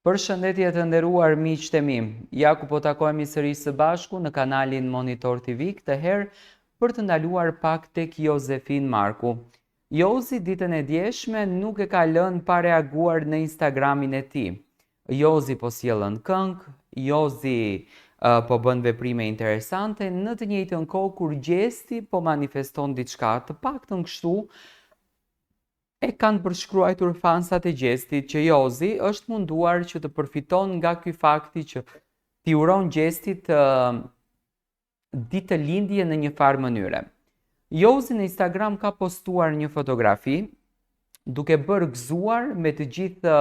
Përshëndetje të nderuar miqtë e mi, ja ku po takohemi sërish së bashku në kanalin Monitor TV, këtë herë për të ndaluar pak tek Jozefin Marku. Jozi ditën e djeshme nuk e ka lënë pa reaguar në Instagramin e tij. Jozi po sjellën këngë, Jozi po bën veprime interesante, në të njëjtën kohë kur Gjesti po manifeston diçka, të paktën kështu e kanë përshkruajtur fansat e Gjestit që Jozi është munduar që të përfiton nga ky fakti që t'i uron Gjestit ditë të lindje në një farë mënyre. Jozi në Instagram ka postuar një fotografi duke bërë gëzuar me të gjithë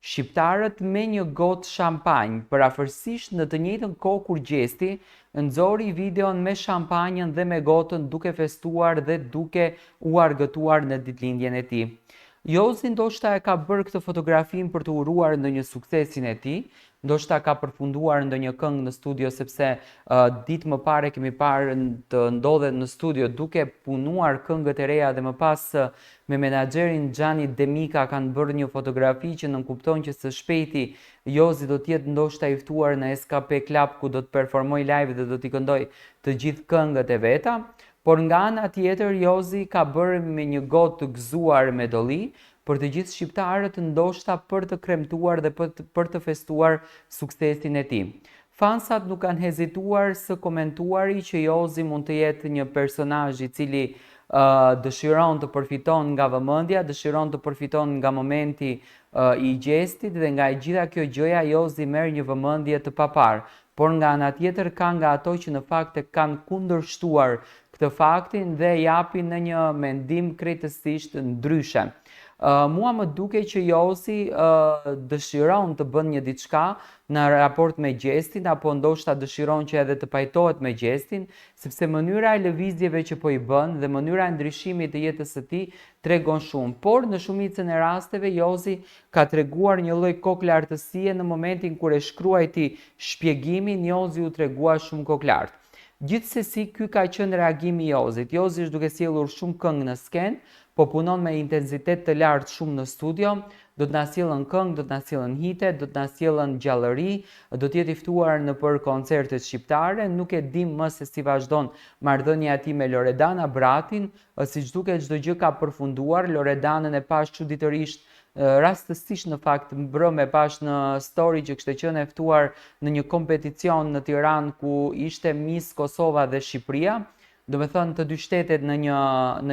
shqiptarët me një gotë shampanjë, përafërsisht në të njëjtën kohë kur Gjesti nxori videon me shampanjën dhe me gotën duke festuar dhe duke u argëtuar në ditëlindjen e tij. Jozi ndoshta e ka bërë këtë fotografin për të uruar ndonjë suksesin e tij, ndoshta ka përfunduar ndonjë këngë në studio sepse ditë më parë kemi parë të ndodhet në studio duke punuar këngët e reja dhe më pas me menaxherin Xhani Demika kanë bërë një fotografi që nënkupton që së shpejti Jozi do të jetë ndoshta i ftuar në SKP Club ku do të performoj live dhe do t'i këndoj të gjithë këngët e veta. Por nga ana tjetër Jozi ka bërë me një gotë të gëzuar me dolli për të gjithë shqiptarët, ndoshta për të kremtuar dhe për të festuar suksesin e tij. Fansat nuk kanë hezituar së komentuari që Jozi mund të jetë një personazh i cili dëshiron të përfiton nga vëmendja, dëshiron të përfiton nga momenti i Gjestit dhe nga e gjitha kjo gjëja Jozi merr një vëmendje të papar. Por nga ana tjetër ka nga ato që në fakt e kanë kundërshtuar këtë faktin dhe japin në një mendim krejtësisht ndryshe. Mua më duke që Jozi dëshiron të bën një diçka në raport me Gjestin, apo ndoshta dëshiron që edhe të pajtohet me Gjestin, sepse mënyra e lëvizjeve që po i bën dhe mënyra e ndryshimit të jetës së tij tregon shumë. Por në shumicën e rasteve Jozi ka treguar një lloj koklartësie në momentin kur e shkruajti shpjegimin, Jozi u tregua shumë koklart. Gjithsesi, ky ka qenë reagimi i Jozit. Jozi është duke sjellur shumë këngë në skenë, po punon me intensitet të lartë shumë në studio, do të na sjellën këngë, do të na sjellën hite, do të na sjellën gjallëri, do të jetë i ftuar në për koncertet shqiptare, nuk e dim më se si vazhdon marrëdhënia e tij me Loredana Bratin, siç duket çdo gjë ka përfunduar. Loredanën e pash çuditërisht rastësisht në fakt mbrëm e pash në story që kishte qenë e ftuar në një kompeticion në Tiranë ku ishte Miss Kosova dhe Shqipëria, do me thënë të dy shtetet në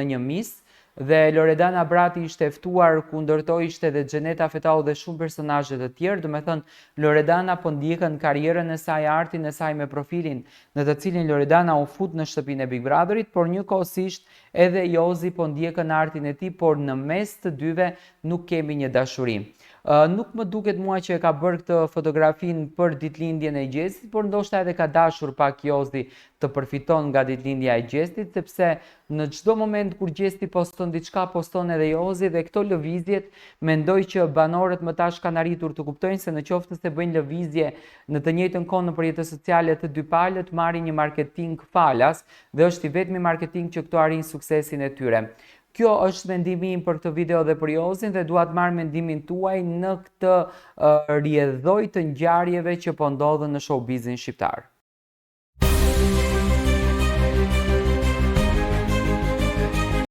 një Miss. Dhe Loredana Brati ishte ftuar ku ndërtoi ishte edhe Xheneta Fetau dhe shumë personazhe të tjerë, do me thënë Loredana po ndjekën karrierën e saj, artin e saj me profilin në të cilin Loredana u fut në shtëpinë e Big Brotherit, por njëkohësisht edhe Jozi po ndjekën artin e tij, por në mes të dyve nuk kemi një dashuri. Nuk më duket mua që e ka bërë këtë fotografin për ditëlindjen e Gjestit, por ndoshta edhe ka dashur pak Jozi të përfiton nga ditëlindja e Gjestit, sepse në çdo moment kur Gjesti poston diçka, poston edhe Jozi dhe këto lëvizjet mendoj që banorët më tash kanë arritur të kuptojnë se në qoftë se bëjnë lëvizje në të njëjtën kohë në rrjetet sociale të dy palët, marrin një marketing falas dhe është i vetmi marketing që këto arrin suksesin e tyre. Kjo është mendimi im për këtë video dhe për Jozin dhe dua të marr mendimin tuaj në këtë rrjedhoj të ngjarjeve që po ndodhen në showbizin shqiptar.